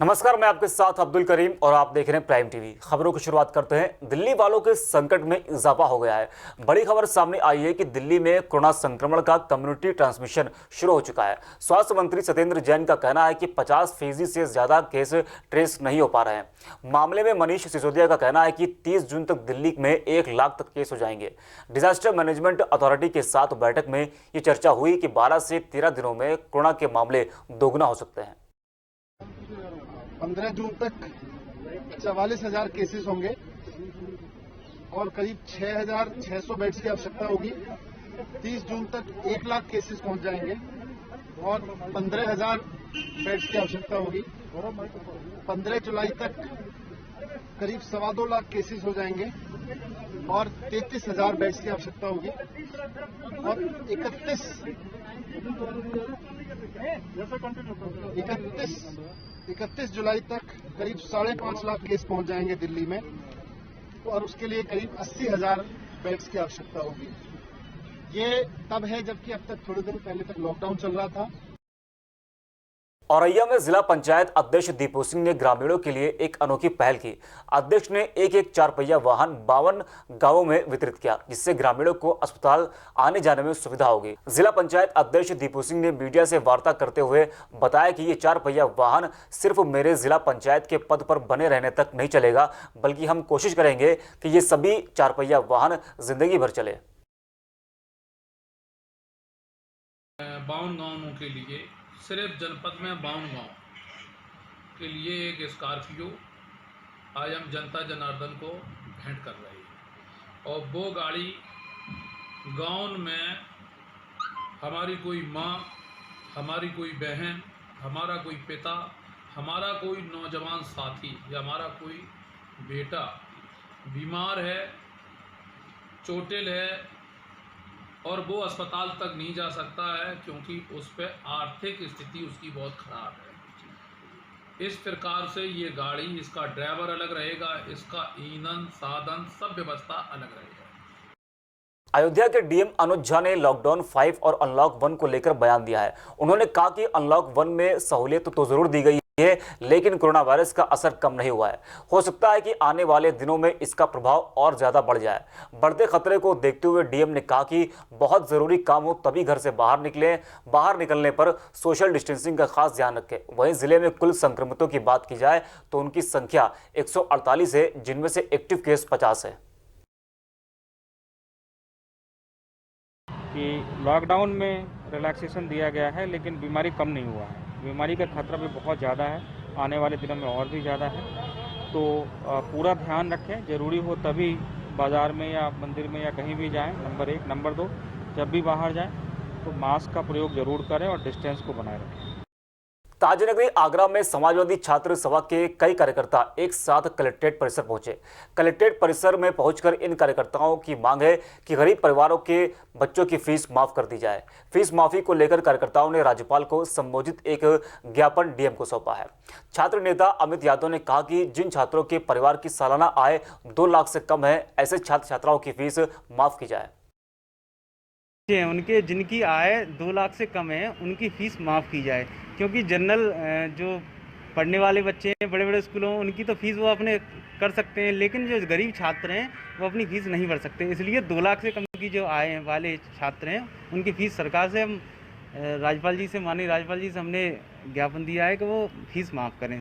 नमस्कार, मैं आपके साथ अब्दुल करीम और आप देख रहे हैं प्राइम टीवी। खबरों की शुरुआत करते हैं। दिल्ली वालों के संकट में इजाफा हो गया है। बड़ी खबर सामने आई है कि दिल्ली में कोरोना संक्रमण का कम्युनिटी ट्रांसमिशन शुरू हो चुका है। स्वास्थ्य मंत्री सत्येंद्र जैन का कहना है कि 50% से ज्यादा केस ट्रेस नहीं हो पा रहे हैं। मामले में मनीष सिसोदिया का कहना है कि 30 जून तक दिल्ली में 1 लाख तक केस हो जाएंगे। डिजास्टर मैनेजमेंट अथॉरिटी के साथ बैठक में ये चर्चा हुई कि 12 से 13 दिनों में कोरोना के मामले दोगुना हो सकते हैं। 15 जून तक 44,000 केसेस होंगे और करीब 6,600 बेड्स की आवश्यकता होगी। 30 जून तक 1 लाख केसेस पहुंच जाएंगे और 15,000 बेड्स की आवश्यकता होगी। 15 जुलाई तक करीब 2.25 लाख केसेस हो जाएंगे और 33,000 बेड्स की आवश्यकता होगी और 31 जुलाई तक करीब 5.5 लाख केस पहुंच जाएंगे दिल्ली में और उसके लिए करीब 80,000 बेड्स की आवश्यकता होगी। ये तब है जबकि अब तक थोड़े दिन पहले तक लॉकडाउन चल रहा था। औरैया में जिला पंचायत अध्यक्ष दीपू सिंह ने ग्रामीणों के लिए एक अनोखी पहल की। अध्यक्ष ने एक 4 पहिया वाहन 52 गांवों में वितरित किया, जिससे ग्रामीणों को अस्पताल आने जाने में सुविधा होगी। जिला पंचायत अध्यक्ष दीपू सिंह ने मीडिया से वार्ता करते हुए बताया कि ये 4 पहिया वाहन सिर्फ मेरे जिला पंचायत के पद पर बने रहने तक नहीं चलेगा, बल्कि हम कोशिश करेंगे कि ये सभी 4 पहिया वाहन जिंदगी भर चले। 52 गाँवों के लिए, सिर्फ जनपद में 52 गाँव के लिए एक स्कॉर्पियो आज हम जनता जनार्दन को भेंट कर रहे हैं। और वो गाड़ी गाँव में हमारी कोई माँ, हमारी कोई बहन, हमारा कोई पिता, हमारा कोई नौजवान साथी या हमारा कोई बेटा बीमार है, चोटिल है और वो अस्पताल तक नहीं जा सकता है क्योंकि उस पर आर्थिक स्थिति उसकी बहुत ख़राब है। इस प्रकार से ये गाड़ी, इसका ड्राइवर अलग रहेगा, इसका ईंधन, साधन, सब व्यवस्था अलग रहेगा। अयोध्या के डीएम अनुज झा ने लॉकडाउन 5 और अनलॉक 1 को लेकर बयान दिया है। उन्होंने कहा कि अनलॉक 1 में सहूलियत तो जरूर दी गई है, लेकिन कोरोना वायरस का असर कम नहीं हुआ है। हो सकता है कि आने वाले दिनों में इसका प्रभाव और ज्यादा बढ़ जाए। बढ़ते खतरे को देखते हुए डीएम ने कहा कि बहुत जरूरी काम हो तभी घर से बाहर निकलें। बाहर निकलने पर सोशल डिस्टेंसिंग का खास ध्यान रखें। वहीं जिले में कुल संक्रमितों की बात की जाए तो उनकी संख्या 148 है, जिनमें से एक्टिव केस 50 है। कि लॉकडाउन में रिलैक्सेशन दिया गया है, लेकिन बीमारी कम नहीं हुआ है। बीमारी का खतरा भी बहुत ज़्यादा है, आने वाले दिनों में और भी ज़्यादा है। तो पूरा ध्यान रखें, ज़रूरी हो तभी बाज़ार में या मंदिर में या कहीं भी जाएं। नंबर 1। नंबर 2, जब भी बाहर जाएं तो मास्क का प्रयोग ज़रूर करें और डिस्टेंस को बनाए रखें। ताजनगरी आगरा में समाजवादी छात्र सभा के कई कार्यकर्ता एक साथ कलेक्ट्रेट परिसर पहुंचे। कलेक्ट्रेट परिसर में पहुंचकर इन कार्यकर्ताओं की मांग है कि गरीब परिवारों के बच्चों की फीस माफ कर दी जाए। फीस माफी को लेकर कार्यकर्ताओं ने राज्यपाल को संबोधित एक ज्ञापन डीएम को सौंपा है। छात्र नेता अमित यादव ने कहा कि जिन छात्रों के परिवार की सालाना आय 2 लाख से कम है, ऐसे छात्र छात्राओं की फीस माफ की जाए। उनके जिनकी आय 2 लाख से कम है उनकी फ़ीस माफ़ की जाए, क्योंकि जनरल जो पढ़ने वाले बच्चे हैं बड़े बड़े स्कूलों में, उनकी तो फीस वो अपने कर सकते हैं, लेकिन जो गरीब छात्र हैं वो अपनी फ़ीस नहीं भर सकते। इसलिए 2 लाख से कम की जो आय वाले छात्र हैं उनकी फ़ीस सरकार से हम माननीय राज्यपाल जी से हमने ज्ञापन दिया है कि वो फीस माफ़ करें।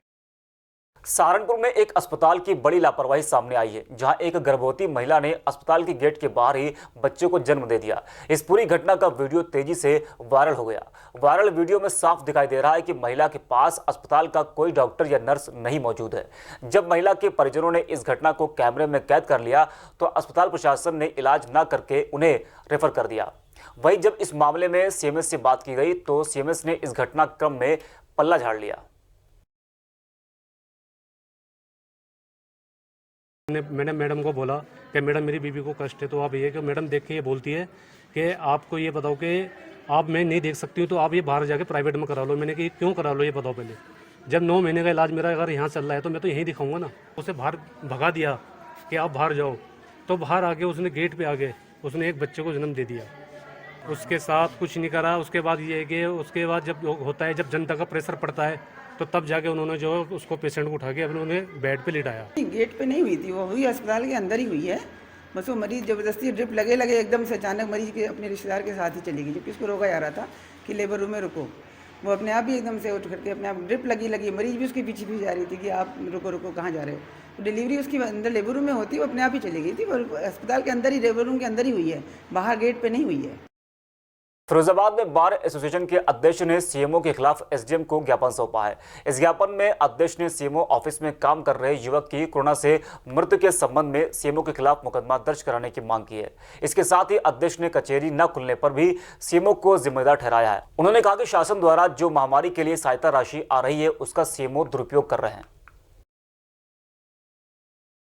सहारनपुर में एक अस्पताल की बड़ी लापरवाही सामने आई है, जहां एक गर्भवती महिला ने अस्पताल के गेट के बाहर ही बच्चे को जन्म दे दिया। इस पूरी घटना का वीडियो तेजी से वायरल हो गया। वायरल वीडियो में साफ दिखाई दे रहा है कि महिला के पास अस्पताल का कोई डॉक्टर या नर्स नहीं मौजूद है। जब महिला के परिजनों ने इस घटना को कैमरे में कैद कर लिया तो अस्पताल प्रशासन ने इलाज न करके उन्हें रेफर कर दिया। वहीं जब इस मामले में सीएमएस से बात की गई तो सीएमएस ने इस घटनाक्रम में पल्ला झाड़ लिया। मैंने मैडम को बोला कि मैडम मेरी बीवी को कष्ट है, तो आप ये कि मैडम देख के ये बोलती है कि आपको ये बताओ कि आप मैं नहीं देख सकती हूँ तो आप ये बाहर जाके प्राइवेट में करा लो। मैंने कि क्यों करा लो ये बताओ पहले। जब 9 महीने का इलाज मेरा अगर यहाँ चल रहा है तो मैं तो यहीं दिखाऊंगा ना। उसे बाहर भगा दिया कि आप बाहर जाओ, तो बाहर आके उसने गेट पे आके उसने एक बच्चे को जन्म दे दिया। उसके साथ कुछ नहीं करा। उसके बाद ये है कि उसके बाद जब होता है, जब जनता का प्रेशर पड़ता है तो तब जाके उन्होंने जो उसको पेशेंट को उठा के उन्होंने बेड पे लिटाया। गेट पे नहीं हुई थी, वो हुई अस्पताल के अंदर ही हुई है। बस वो मरीज़ ज़बरदस्ती ड्रिप लगे एकदम से अचानक मरीज़ के अपने रिश्तेदार के साथ ही चली गई, जबकि उसको रोका जा रहा था कि लेबर रूम में रुको। वो अपने आप ही एकदम से उठ करके अपने आप ड्रिप लगी, मरीज़ भी उसके पीछे जा रही थी कि आप रुको कहाँ जा रहे हो। तो डिलीवरी उसकी अंदर लेबर रूम में होती, वो अपने आप ही चली गई थी। वो अस्पताल के अंदर ही, लेबर रूम के अंदर ही हुई है, बाहर गेट पे नहीं हुई है। फिरोजाबाद में बार एसोसिएशन के अध्यक्ष ने सीएमओ के खिलाफ एसडीएम को ज्ञापन सौंपा है। इस ज्ञापन में अध्यक्ष ने सीएमओ ऑफिस में काम कर रहे युवक की कोरोना से मृत्यु के संबंध में सीएमओ के खिलाफ मुकदमा दर्ज कराने की मांग की है। इसके साथ ही अध्यक्ष ने कचहरी न खुलने पर भी सीएमओ को जिम्मेदार ठहराया है। उन्होंने कहा कि शासन द्वारा जो महामारी के लिए सहायता राशि आ रही है उसका सीएमओ दुरुपयोग कर रहे हैं।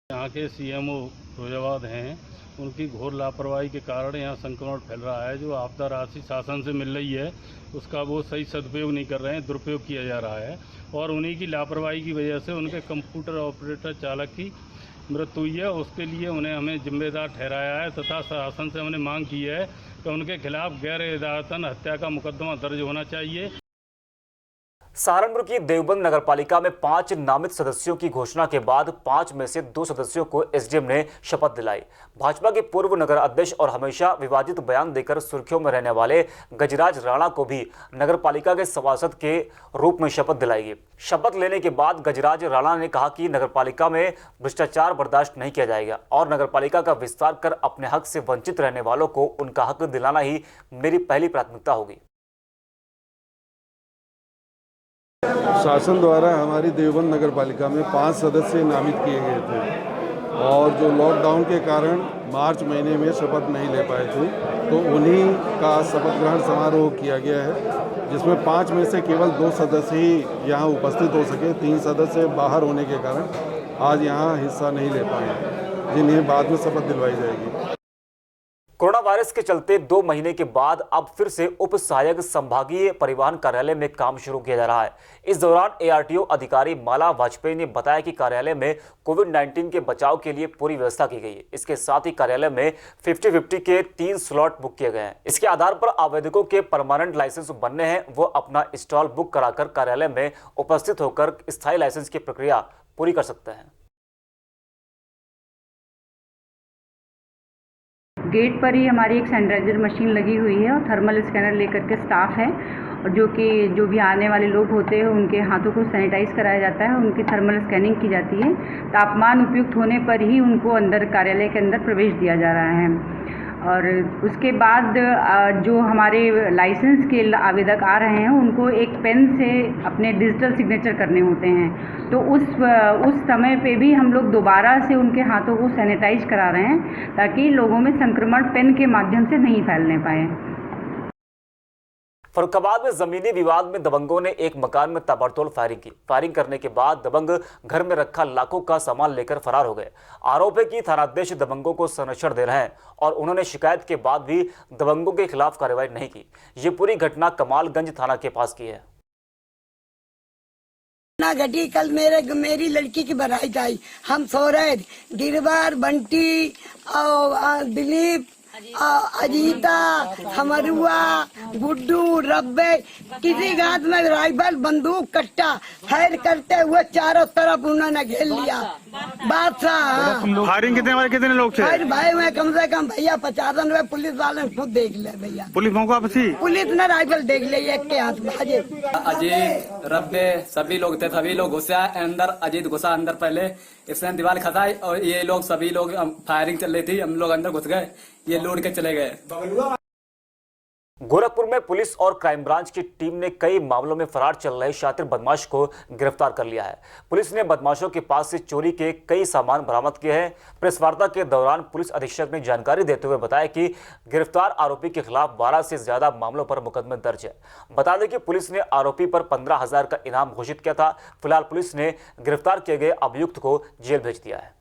यहाँ के सीएमओ फिरोजाबाद हैं, उनकी घोर लापरवाही के कारण यहाँ संक्रमण फैल रहा है। जो आपदा राशि शासन से मिल रही है उसका वो सही सदुपयोग नहीं कर रहे हैं, दुरुपयोग किया जा रहा है। और उन्हीं की लापरवाही की वजह से उनके कंप्यूटर ऑपरेटर चालक की मृत्यु हुई है। उसके लिए हमें जिम्मेदार ठहराया है तथा शासन से हमने मांग की है कि उनके खिलाफ गैर इरादतन हत्या का मुकदमा दर्ज होना चाहिए। सहारनपुर की देवबंद नगरपालिका में 5 नामित सदस्यों की घोषणा के बाद 5 में से 2 सदस्यों को एसडीएम ने शपथ दिलाई। भाजपा के पूर्व नगर अध्यक्ष और हमेशा विवादित बयान देकर सुर्खियों में रहने वाले गजराज राणा को भी नगरपालिका के सभासद के रूप में शपथ दिलाई गई। शपथ लेने के बाद गजराज राणा ने कहा कि नगरपालिका में भ्रष्टाचार बर्दाश्त नहीं किया जाएगा और नगरपालिका का विस्तार कर अपने हक से वंचित रहने वालों को उनका हक दिलाना ही मेरी पहली प्राथमिकता होगी। शासन द्वारा हमारी देवबंद नगर पालिका में 5 सदस्य नामित किए गए थे और जो लॉकडाउन के कारण मार्च महीने में शपथ नहीं ले पाए थे, तो उन्हीं का शपथ ग्रहण समारोह किया गया है, जिसमें 5 में से केवल 2 सदस्य ही यहाँ उपस्थित हो सके। 3 सदस्य बाहर होने के कारण आज यहाँ हिस्सा नहीं ले पाए, जिन्हें बाद में शपथ दिलवाई जाएगी। कोरोना वायरस के चलते 2 महीने के बाद अब फिर से उप सहायक संभागीय परिवहन कार्यालय में काम शुरू किया जा रहा है। इस दौरान एआरटीओ अधिकारी माला वाजपेयी ने बताया कि कार्यालय में कोविड-19 के बचाव के लिए पूरी व्यवस्था की गई है। इसके साथ ही कार्यालय में 50-50 के 3 स्लॉट बुक किए गए हैं। इसके आधार पर आवेदकों के परमानेंट लाइसेंस बनने हैं, वो अपना स्टॉल बुक कराकर कार्यालय में उपस्थित होकर स्थायी लाइसेंस की प्रक्रिया पूरी कर सकते हैं। गेट पर ही हमारी एक सैनिटाइजर मशीन लगी हुई है और थर्मल स्कैनर लेकर के स्टाफ है, और जो भी आने वाले लोग होते हैं उनके हाथों को सैनिटाइज कराया जाता है, उनकी थर्मल स्कैनिंग की जाती है। तापमान उपयुक्त होने पर ही उनको अंदर कार्यालय के अंदर प्रवेश दिया जा रहा है। और उसके बाद जो हमारे लाइसेंस के आवेदक आ रहे हैं उनको एक पेन से अपने डिजिटल सिग्नेचर करने होते हैं, तो उस समय पे भी हम लोग दोबारा से उनके हाथों को सैनिटाइज करा रहे हैं ताकि लोगों में संक्रमण पेन के माध्यम से नहीं फैलने पाए। फर्रुखाबाद में जमीनी विवाद में दबंगों ने एक मकान में ताबड़तोड़ फायरिंग की। फायरिंग करने के बाद दबंग घर में रखा लाखों का सामान लेकर फरार हो गए। आरोप है कि थानाध्यक्ष दबंगों को संरक्षण दे रहे हैं और उन्होंने शिकायत के बाद भी दबंगों के खिलाफ कार्रवाई नहीं की। ये पूरी घटना कमालगंज थाना के पास की है। घटी कल मेरी लड़की की बरात आई, हम सो रहे, गिरवार, बंटी और दिलीप, अजीता, हमरुआ, गुड्डू, रब्बे, किसी के हाथ में राइफल, बंदूक, कट्टा फायर करते हुए चारों तरफ उन्होंने घेर लिया। बादशाह फायरिंग कितने लोग थे? फायर भाई में कम से कम भैया 50 रुपए पुलिस वाले ने खुद देख ले भैया। पुलिस मौका पर पुलिस ने राइफल देख ली एक के हाथ में। अजीत, रब्बे सभी लोग थे, सभी लोग घुसे अंदर। अजीत घुसा अंदर पहले, इसने दीवार खसाई और ये लोग सभी लोग फायरिंग चल रही थी, हम लोग अंदर घुस गए, ये लूट के चले गए। गोरखपुर में पुलिस और क्राइम ब्रांच की टीम ने कई मामलों में फरार चल रहे शातिर बदमाश को गिरफ्तार कर लिया है। पुलिस ने बदमाशों के पास से चोरी के कई सामान बरामद किए हैं। प्रेस वार्ता के दौरान पुलिस अधीक्षक ने जानकारी देते हुए बताया कि गिरफ्तार आरोपी के खिलाफ 12 से ज्यादा मामलों पर मुकदमे दर्ज है। बता दें कि पुलिस ने आरोपी पर 15,000 का इनाम घोषित किया था। फिलहाल पुलिस ने गिरफ्तार किए गए अभियुक्त को जेल भेज दिया है।